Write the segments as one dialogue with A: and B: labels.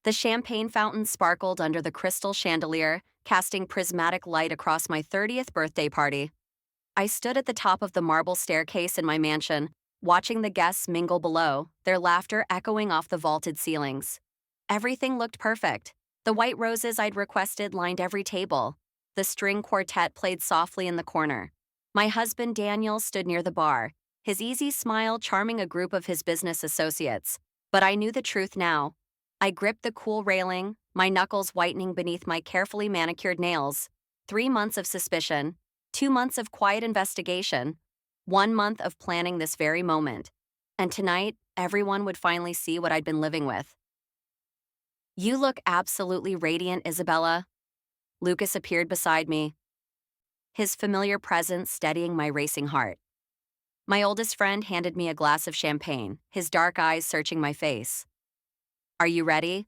A: The champagne fountain sparkled under the crystal chandelier, casting prismatic light across my 30th birthday party. I stood at the top of the marble staircase in my mansion, watching the guests mingle below, their laughter echoing off the vaulted ceilings. Everything looked perfect. The white roses I'd requested lined every table. The string quartet played softly in the corner. My husband Daniel stood near the bar, his easy smile charming a group of his business associates. But I knew the truth now. I gripped the cool railing, my knuckles whitening beneath my carefully manicured nails. 3 months of suspicion, 2 months of quiet investigation, 1 month of planning this very moment. And tonight, everyone would finally see what I'd been living with. "You look absolutely radiant, Isabella." Lucas appeared beside me, his familiar presence steadying my racing heart. My oldest friend handed me a glass of champagne, his dark eyes searching my face. "Are you ready?"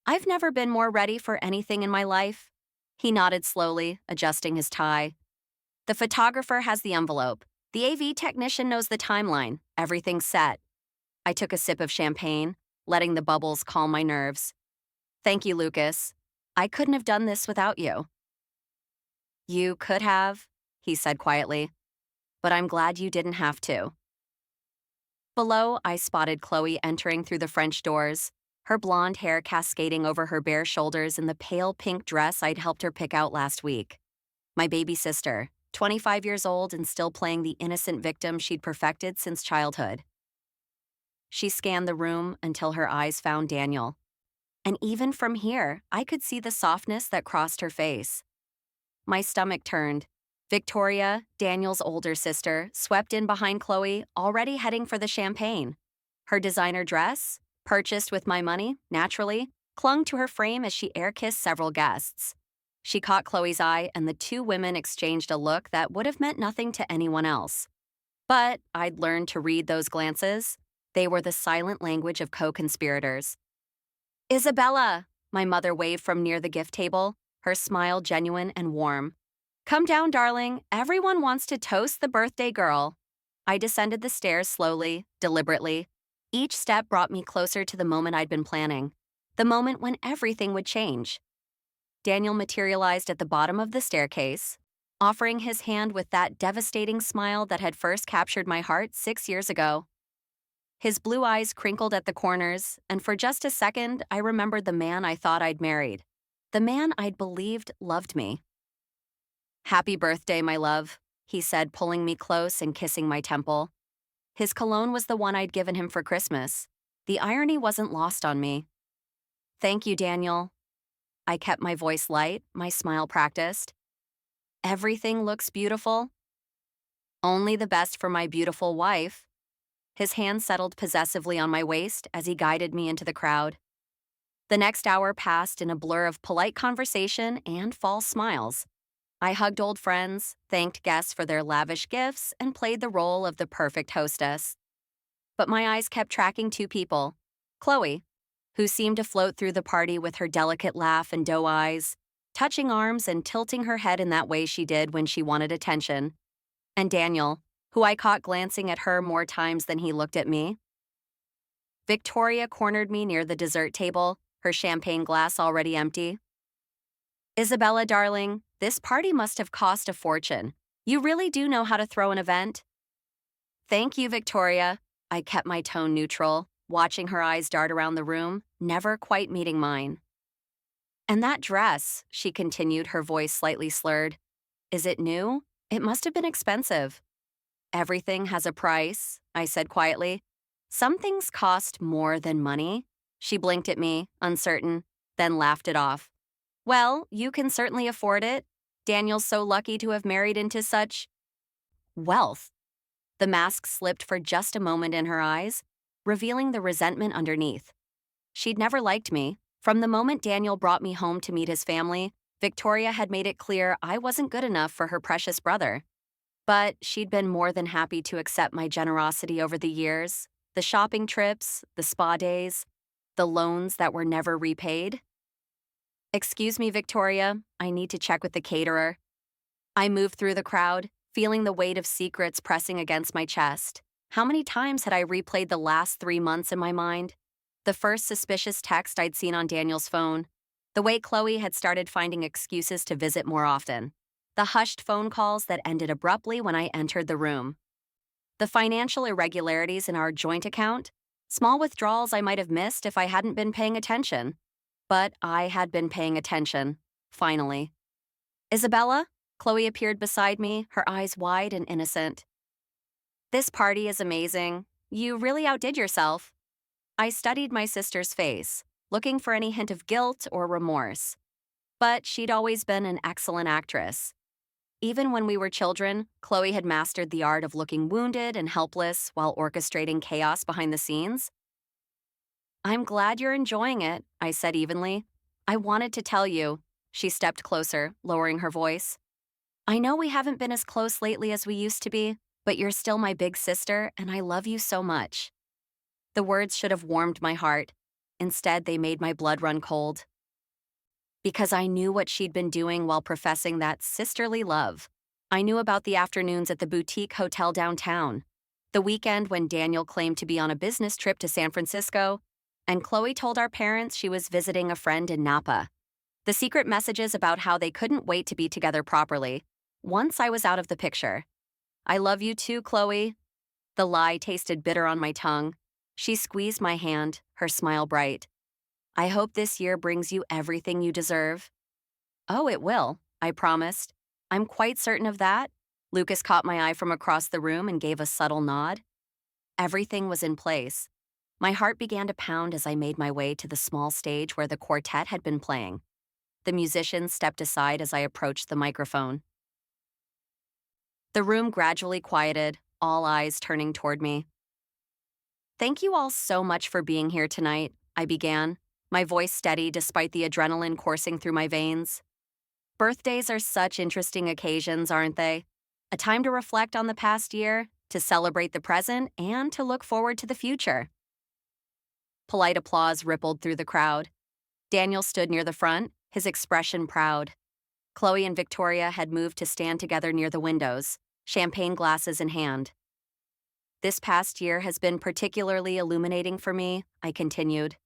A: "I've never been more ready for anything in my life." He nodded slowly, adjusting his tie. "The photographer has the envelope. The AV technician knows the timeline. Everything's set." I took a sip of champagne, letting the bubbles calm my nerves. "Thank you, Lucas. I couldn't have done this without you." "You could have," he said quietly, "but I'm glad you didn't have to." Below, I spotted Chloe entering through the French doors, her blonde hair cascading over her bare shoulders in the pale pink dress I'd helped her pick out last week. My baby sister, 25 years old and still playing the innocent victim she'd perfected since childhood. She scanned the room until her eyes found Daniel. And even from here, I could see the softness that crossed her face. My stomach turned. Victoria, Daniel's older sister, swept in behind Chloe, already heading for the champagne. Her designer dress, purchased with my money, naturally, clung to her frame as she air-kissed several guests. She caught Chloe's eye, and the two women exchanged a look that would have meant nothing to anyone else. But I'd learned to read those glances. They were the silent language of co-conspirators. "Isabella!" My mother waved from near the gift table, her smile genuine and warm. "Come down, darling. Everyone wants to toast the birthday girl." I descended the stairs slowly, deliberately. Each step brought me closer to the moment I'd been planning, the moment when everything would change. Daniel materialized at the bottom of the staircase, offering his hand with that devastating smile that had first captured my heart 6 years ago. His blue eyes crinkled at the corners, and for just a second, I remembered the man I thought I'd married. The man I'd believed loved me. "Happy birthday, my love," he said, pulling me close and kissing my temple. His cologne was the one I'd given him for Christmas. The irony wasn't lost on me. "Thank you, Daniel." I kept my voice light, my smile practiced. "Everything looks beautiful." "Only the best for my beautiful wife." His hand settled possessively on my waist as he guided me into the crowd. The next hour passed in a blur of polite conversation and false smiles. I hugged old friends, thanked guests for their lavish gifts, and played the role of the perfect hostess. But my eyes kept tracking two people: Chloe, who seemed to float through the party with her delicate laugh and doe eyes, touching arms and tilting her head in that way she did when she wanted attention, and Daniel, who I caught glancing at her more times than he looked at me. Victoria cornered me near the dessert table, her champagne glass already empty. "Isabella, darling, this party must have cost a fortune. You really do know how to throw an event." "Thank you, Victoria." I kept my tone neutral, watching her eyes dart around the room, never quite meeting mine. "And that dress," she continued, her voice slightly slurred. "Is it new? It must have been expensive." "Everything has a price," I said quietly. "Some things cost more than money." She blinked at me, uncertain, then laughed it off. "Well, you can certainly afford it. Daniel's so lucky to have married into such wealth." The mask slipped for just a moment in her eyes, revealing the resentment underneath. She'd never liked me. From the moment Daniel brought me home to meet his family, Victoria had made it clear I wasn't good enough for her precious brother. But she'd been more than happy to accept my generosity over the years, the shopping trips, the spa days, the loans that were never repaid. "Excuse me, Victoria, I need to check with the caterer." I moved through the crowd, feeling the weight of secrets pressing against my chest. How many times had I replayed the last 3 months in my mind? The first suspicious text I'd seen on Daniel's phone. The way Chloe had started finding excuses to visit more often. The hushed phone calls that ended abruptly when I entered the room. The financial irregularities in our joint account. Small withdrawals I might have missed if I hadn't been paying attention. But I had been paying attention. Finally. Isabella? Chloe appeared beside me, her eyes wide and innocent. This party is amazing. You really outdid yourself. I studied my sister's face, looking for any hint of guilt or remorse. But she'd always been an excellent actress. Even when we were children, Chloe had mastered the art of looking wounded and helpless while orchestrating chaos behind the scenes. I'm glad you're enjoying it, I said evenly. I wanted to tell you. She stepped closer, lowering her voice. I know we haven't been as close lately as we used to be, but you're still my big sister, and I love you so much. The words should have warmed my heart. Instead, they made my blood run cold. Because I knew what she'd been doing while professing that sisterly love. I knew about the afternoons at the boutique hotel downtown, the weekend when Daniel claimed to be on a business trip to San Francisco, and Chloe told our parents she was visiting a friend in Napa. The secret messages about how they couldn't wait to be together properly, once I was out of the picture. I love you too, Chloe. The lie tasted bitter on my tongue. She squeezed my hand, her smile bright. I hope this year brings you everything you deserve. Oh, it will, I promised. I'm quite certain of that. Lucas caught my eye from across the room and gave a subtle nod. Everything was in place. My heart began to pound as I made my way to the small stage where the quartet had been playing. The musicians stepped aside as I approached the microphone. The room gradually quieted, all eyes turning toward me. Thank you all so much for being here tonight, I began, my voice steady despite the adrenaline coursing through my veins. Birthdays are such interesting occasions, aren't they? A time to reflect on the past year, to celebrate the present, and to look forward to the future. Polite applause rippled through the crowd. Daniel stood near the front, his expression proud. Chloe and Victoria had moved to stand together near the windows, champagne glasses in hand. This past year has been particularly illuminating for me, I continued.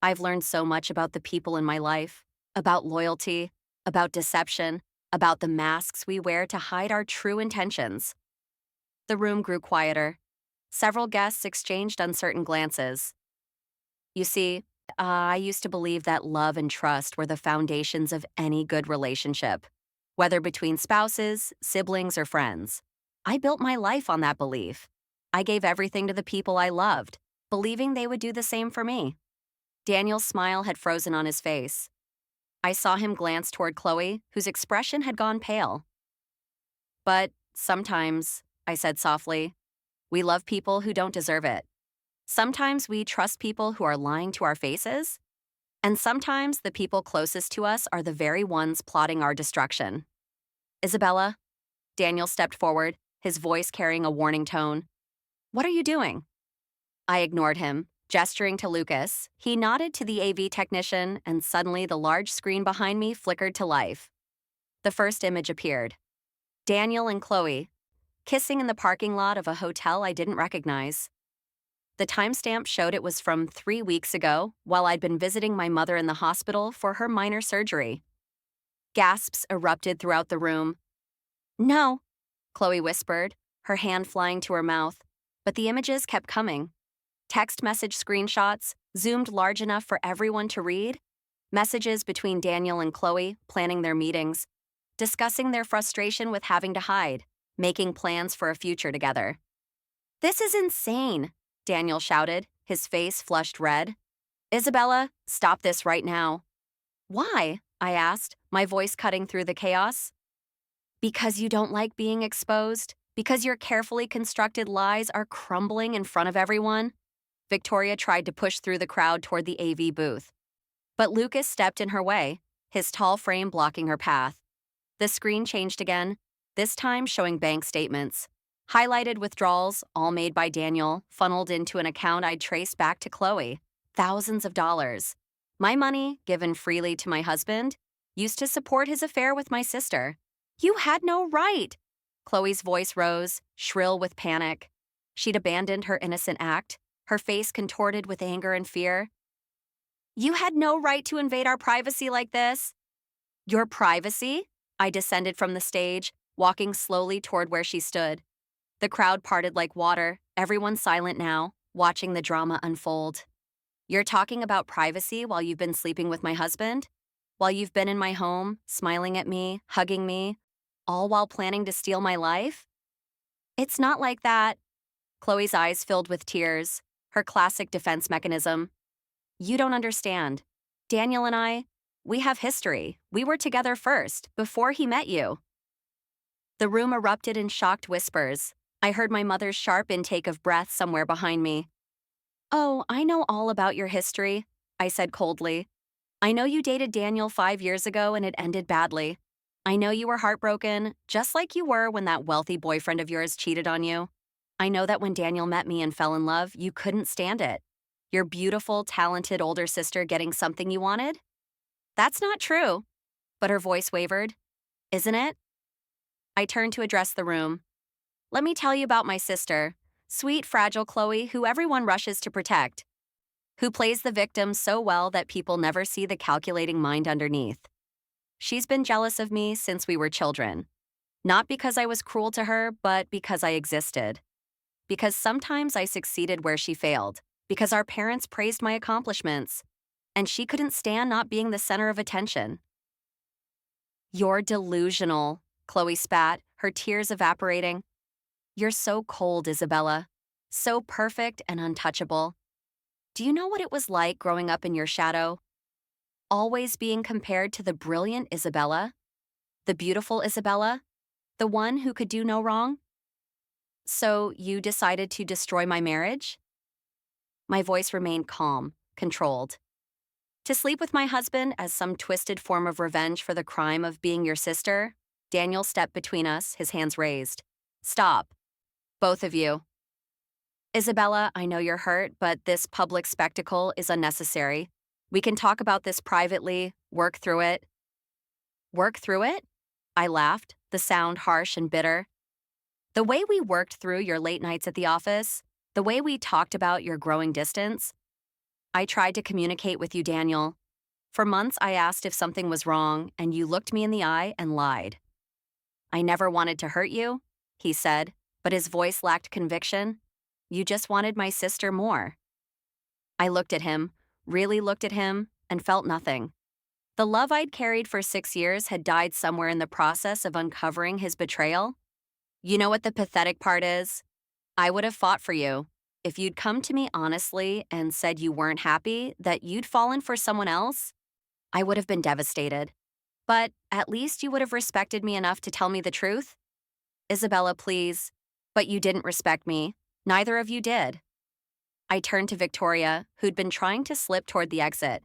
A: I've learned so much about the people in my life, about loyalty, about deception, about the masks we wear to hide our true intentions. The room grew quieter. Several guests exchanged uncertain glances. You see, I used to believe that love and trust were the foundations of any good relationship, whether between spouses, siblings, or friends. I built my life on that belief. I gave everything to the people I loved, believing they would do the same for me. Daniel's smile had frozen on his face. I saw him glance toward Chloe, whose expression had gone pale. But sometimes, I said softly, we love people who don't deserve it. Sometimes we trust people who are lying to our faces, and sometimes the people closest to us are the very ones plotting our destruction. Isabella? Daniel stepped forward, his voice carrying a warning tone. What are you doing? I ignored him, gesturing to Lucas. He nodded to the AV technician, and suddenly the large screen behind me flickered to life. The first image appeared. Daniel and Chloe, kissing in the parking lot of a hotel I didn't recognize. The timestamp showed it was from 3 weeks ago, while I'd been visiting my mother in the hospital for her minor surgery. Gasps erupted throughout the room. No, Chloe whispered, her hand flying to her mouth, but the images kept coming. Text message screenshots, zoomed large enough for everyone to read. Messages between Daniel and Chloe, planning their meetings, discussing their frustration with having to hide, making plans for a future together. This is insane, Daniel shouted, his face flushed red. Isabella, stop this right now. Why? I asked, my voice cutting through the chaos. Because you don't like being exposed? Because your carefully constructed lies are crumbling in front of everyone? Victoria tried to push through the crowd toward the AV booth. But Lucas stepped in her way, his tall frame blocking her path. The screen changed again, this time showing bank statements. Highlighted withdrawals, all made by Daniel, funneled into an account I'd traced back to Chloe. Thousands of dollars. My money, given freely to my husband, used to support his affair with my sister. You had no right! Chloe's voice rose, shrill with panic. She'd abandoned her innocent act, her face contorted with anger and fear. You had no right to invade our privacy like this. Your privacy? I descended from the stage, walking slowly toward where she stood. The crowd parted like water, everyone silent now, watching the drama unfold. You're talking about privacy while you've been sleeping with my husband? While you've been in my home, smiling at me, hugging me, all while planning to steal my life? It's not like that. Chloe's eyes filled with tears, her classic defense mechanism. You don't understand. Daniel and I, we have history. We were together first, before he met you. The room erupted in shocked whispers. I heard my mother's sharp intake of breath somewhere behind me. Oh, I know all about your history, I said coldly. I know you dated Daniel 5 years ago and it ended badly. I know you were heartbroken, just like you were when that wealthy boyfriend of yours cheated on you. I know that when Daniel met me and fell in love, you couldn't stand it. Your beautiful, talented older sister getting something you wanted? That's not true. But her voice wavered. Isn't it? I turned to address the room. Let me tell you about my sister, sweet, fragile Chloe, who everyone rushes to protect, who plays the victim so well that people never see the calculating mind underneath. She's been jealous of me since we were children. Not because I was cruel to her, but because I existed. Because sometimes I succeeded where she failed. Because our parents praised my accomplishments. And she couldn't stand not being the center of attention. You're delusional, Chloe spat, her tears evaporating. You're so cold, Isabella. So perfect and untouchable. Do you know what it was like growing up in your shadow? Always being compared to the brilliant Isabella? The beautiful Isabella? The one who could do no wrong? So you decided to destroy my marriage? My voice remained calm, controlled. To sleep with my husband as some twisted form of revenge for the crime of being your sister? Daniel stepped between us, his hands raised. Stop. Both of you. Isabella, I know you're hurt, but this public spectacle is unnecessary. We can talk about this privately, work through it. Work through it? I laughed, the sound harsh and bitter. The way we worked through your late nights at the office, the way we talked about your growing distance. I tried to communicate with you, Daniel. For months, I asked if something was wrong, and you looked me in the eye and lied. I never wanted to hurt you, he said, but his voice lacked conviction. You just wanted my sister more. I looked at him, really looked at him, and felt nothing. The love I'd carried for 6 years had died somewhere in the process of uncovering his betrayal. You know what the pathetic part is? I would have fought for you. If you'd come to me honestly and said you weren't happy, that you'd fallen for someone else, I would have been devastated. But at least you would have respected me enough to tell me the truth. Isabella, please. But you didn't respect me. Neither of you did. I turned to Victoria, who'd been trying to slip toward the exit.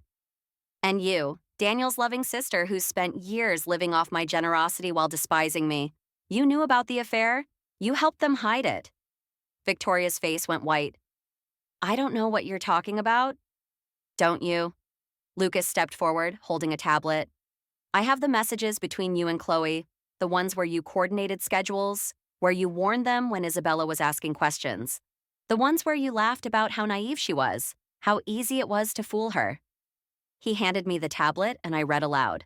A: And you, Daniel's loving sister who's spent years living off my generosity while despising me. You knew about the affair. You helped them hide it. Victoria's face went white. I don't know what you're talking about. Don't you? Lucas stepped forward, holding a tablet. I have the messages between you and Chloe, the ones where you coordinated schedules, where you warned them when Isabella was asking questions, the ones where you laughed about how naive she was, how easy it was to fool her. He handed me the tablet and I read aloud.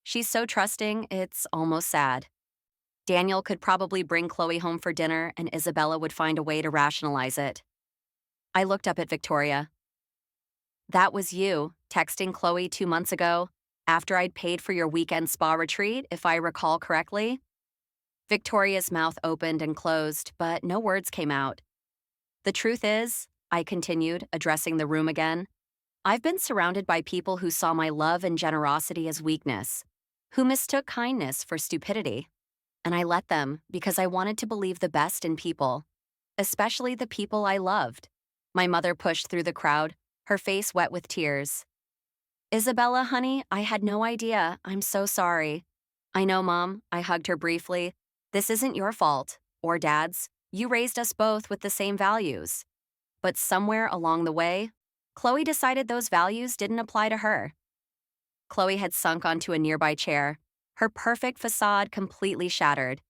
A: She's so trusting, it's almost sad. Daniel could probably bring Chloe home for dinner and Isabella would find a way to rationalize it. I looked up at Victoria. That was you, texting Chloe 2 months ago, after I'd paid for your weekend spa retreat, if I recall correctly. Victoria's mouth opened and closed, but no words came out. The truth is, I continued, addressing the room again, I've been surrounded by people who saw my love and generosity as weakness, who mistook kindness for stupidity. And I let them because I wanted to believe the best in people, especially the people I loved. My mother pushed through the crowd, her face wet with tears. Isabella, honey, I had no idea. I'm so sorry. I know, Mom. I hugged her briefly. This isn't your fault, or Dad's. You raised us both with the same values. But somewhere along the way, Chloe decided those values didn't apply to her. Chloe had sunk onto a nearby chair, her perfect facade completely shattered.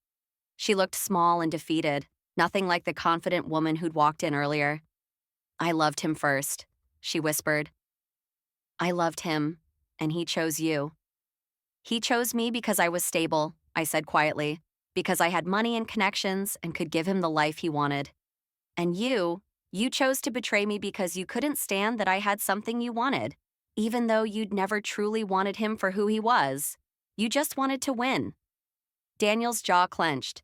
A: She looked small and defeated, nothing like the confident woman who'd walked in earlier. I loved him first, she whispered. I loved him, and he chose you. He chose me because I was stable, I said quietly, because I had money and connections and could give him the life he wanted. And you chose to betray me because you couldn't stand that I had something you wanted, even though you'd never truly wanted him for who he was. You just wanted to win. Daniel's jaw clenched.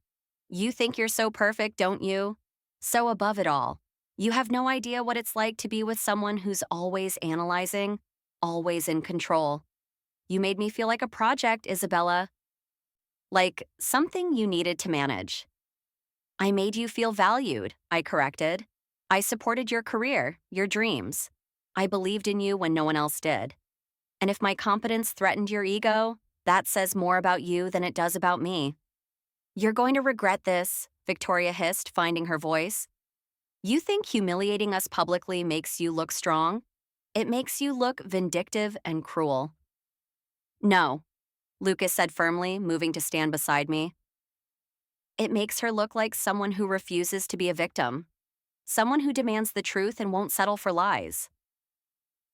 A: You think you're so perfect, don't you? So above it all. You have no idea what it's like to be with someone who's always analyzing, always in control. You made me feel like a project, Isabella. Like something you needed to manage. I made you feel valued, I corrected. I supported your career, your dreams. I believed in you when no one else did. And if my competence threatened your ego, that says more about you than it does about me. You're going to regret this, Victoria hissed, finding her voice. You think humiliating us publicly makes you look strong? It makes you look vindictive and cruel. No, Lucas said firmly, moving to stand beside me. It makes her look like someone who refuses to be a victim. Someone who demands the truth and won't settle for lies.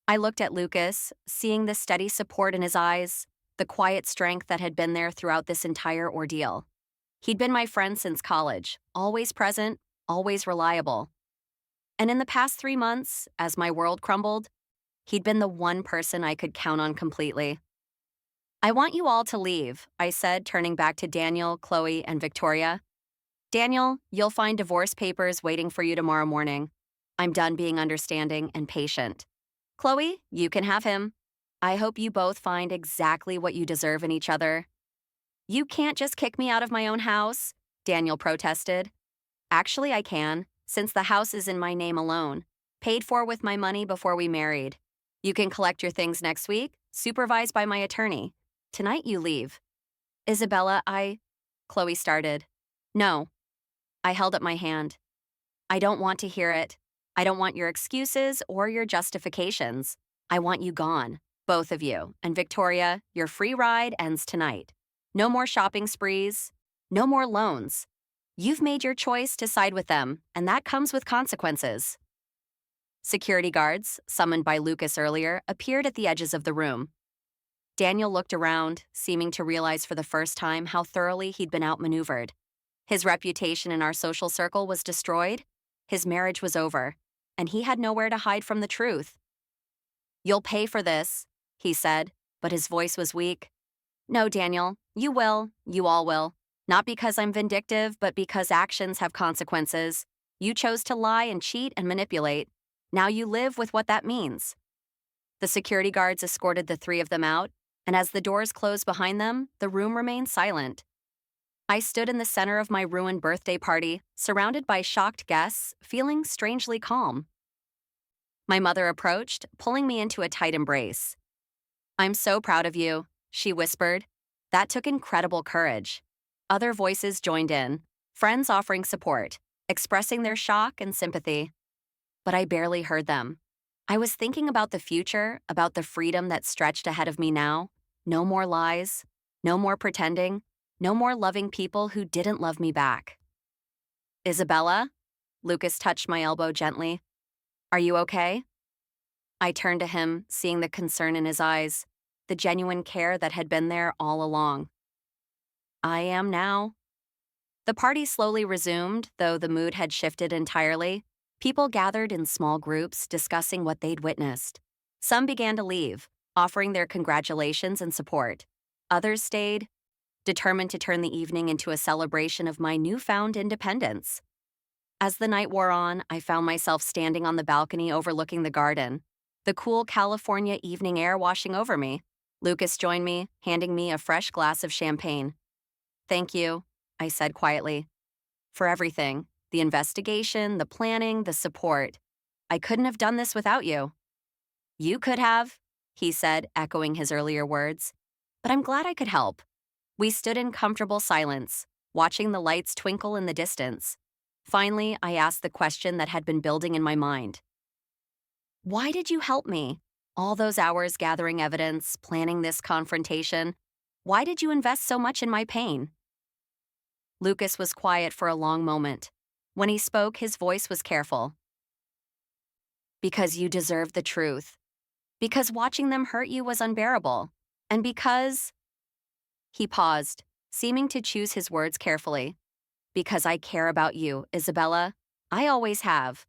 A: I looked at Lucas, seeing the steady support in his eyes, the quiet strength that had been there throughout this entire ordeal. He'd been my friend since college, always present, always reliable. And in the past 3 months, as my world crumbled, he'd been the one person I could count on completely. I want you all to leave, I said, turning back to Daniel, Chloe, and Victoria. Daniel, you'll find divorce papers waiting for you tomorrow morning. I'm done being understanding and patient. Chloe, you can have him. I hope you both find exactly what you deserve in each other. You can't just kick me out of my own house, Daniel protested. Actually, I can, since the house is in my name alone, paid for with my money before we married. You can collect your things next week, supervised by my attorney. Tonight you leave. Isabella, Chloe started. No. I held up my hand. I don't want to hear it. I don't want your excuses or your justifications. I want you gone, both of you. And Victoria, your free ride ends tonight. No more shopping sprees. No more loans. You've made your choice to side with them, and that comes with consequences. Security guards, summoned by Lucas earlier, appeared at the edges of the room. Daniel looked around, seeming to realize for the first time how thoroughly he'd been outmaneuvered. His reputation in our social circle was destroyed, his marriage was over, and he had nowhere to hide from the truth. You'll pay for this, he said, but his voice was weak. No, Daniel, you will, you all will. Not because I'm vindictive, but because actions have consequences. You chose to lie and cheat and manipulate. Now you live with what that means. The security guards escorted the three of them out, and as the doors closed behind them, the room remained silent. I stood in the center of my ruined birthday party, surrounded by shocked guests, feeling strangely calm. My mother approached, pulling me into a tight embrace. I'm so proud of you, she whispered. That took incredible courage. Other voices joined in, friends offering support, expressing their shock and sympathy. But I barely heard them. I was thinking about the future, about the freedom that stretched ahead of me now. No more lies, no more pretending, no more loving people who didn't love me back. Isabella? Lucas touched my elbow gently. Are you okay? I turned to him, seeing the concern in his eyes, the genuine care that had been there all along. I am now. The party slowly resumed, though the mood had shifted entirely. People gathered in small groups, discussing what they'd witnessed. Some began to leave, offering their congratulations and support. Others stayed, determined to turn the evening into a celebration of my newfound independence. As the night wore on, I found myself standing on the balcony overlooking the garden, the cool California evening air washing over me. Lucas joined me, handing me a fresh glass of champagne. Thank you, I said quietly. For everything, the investigation, the planning, the support. I couldn't have done this without you. You could have, he said, echoing his earlier words. But I'm glad I could help. We stood in comfortable silence, watching the lights twinkle in the distance. Finally, I asked the question that had been building in my mind. Why did you help me? All those hours gathering evidence, planning this confrontation. Why did you invest so much in my pain? Lucas was quiet for a long moment. When he spoke, his voice was careful. Because you deserve the truth. Because watching them hurt you was unbearable. And because. He paused, seeming to choose his words carefully. Because I care about you, Isabella. I always have.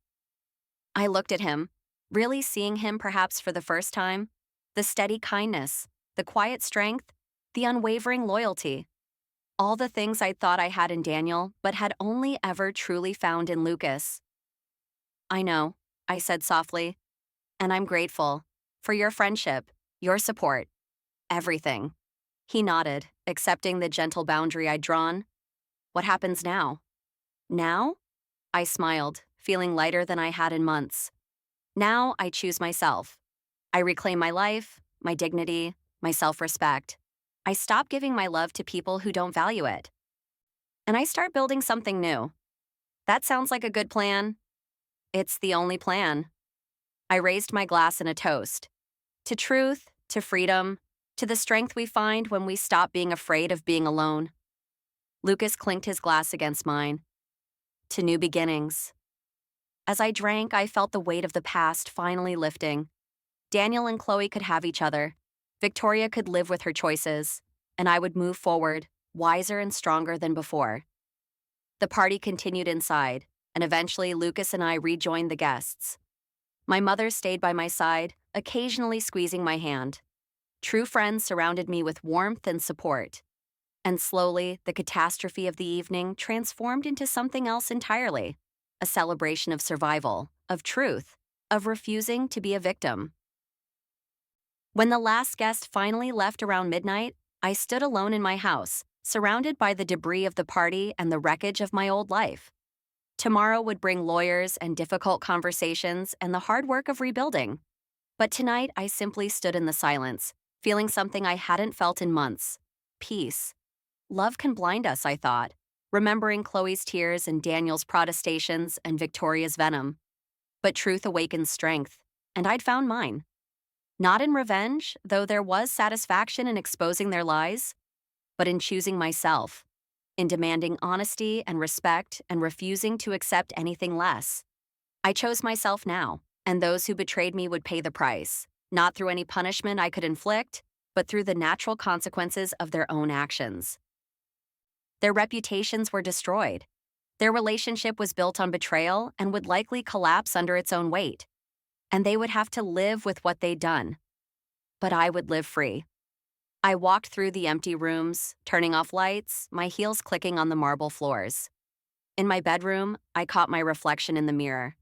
A: I looked at him, really seeing him perhaps for the first time. The steady kindness, the quiet strength, the unwavering loyalty. All the things I thought I had in Daniel, but had only ever truly found in Lucas. I know, I said softly, and I'm grateful for your friendship, your support, everything. He nodded, accepting the gentle boundary I'd drawn. What happens now? Now? I smiled, feeling lighter than I had in months. Now I choose myself. I reclaim my life, my dignity, my self-respect. I stop giving my love to people who don't value it. And I start building something new. That sounds like a good plan. It's the only plan. I raised my glass in a toast. To truth, to freedom, to the strength we find when we stop being afraid of being alone. Lucas clinked his glass against mine. To new beginnings. As I drank, I felt the weight of the past finally lifting. Daniel and Chloe could have each other. Victoria could live with her choices, and I would move forward, wiser and stronger than before. The party continued inside, and eventually Lucas and I rejoined the guests. My mother stayed by my side, occasionally squeezing my hand. True friends surrounded me with warmth and support. And slowly, the catastrophe of the evening transformed into something else entirely. A celebration of survival, of truth, of refusing to be a victim. When the last guest finally left around midnight, I stood alone in my house, surrounded by the debris of the party and the wreckage of my old life. Tomorrow would bring lawyers and difficult conversations and the hard work of rebuilding. But tonight, I simply stood in the silence, feeling something I hadn't felt in months. Peace. Love can blind us, I thought, remembering Chloe's tears and Daniel's protestations and Victoria's venom. But truth awakens strength, and I'd found mine. Not in revenge, though there was satisfaction in exposing their lies, but in choosing myself, in demanding honesty and respect and refusing to accept anything less. I chose myself now, and those who betrayed me would pay the price, not through any punishment I could inflict, but through the natural consequences of their own actions. Their reputations were destroyed. Their relationship was built on betrayal and would likely collapse under its own weight. And they would have to live with what they'd done. But I would live free. I walked through the empty rooms, turning off lights, my heels clicking on the marble floors. In my bedroom, I caught my reflection in the mirror.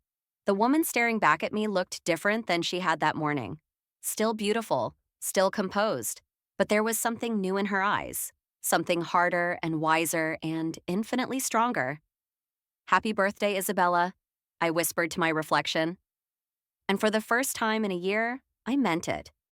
A: The woman staring back at me looked different than she had that morning. Still beautiful, still composed, but there was something new in her eyes, something harder and wiser and infinitely stronger. "Happy birthday, Isabella," I whispered to my reflection. And for the first time in a year, I meant it.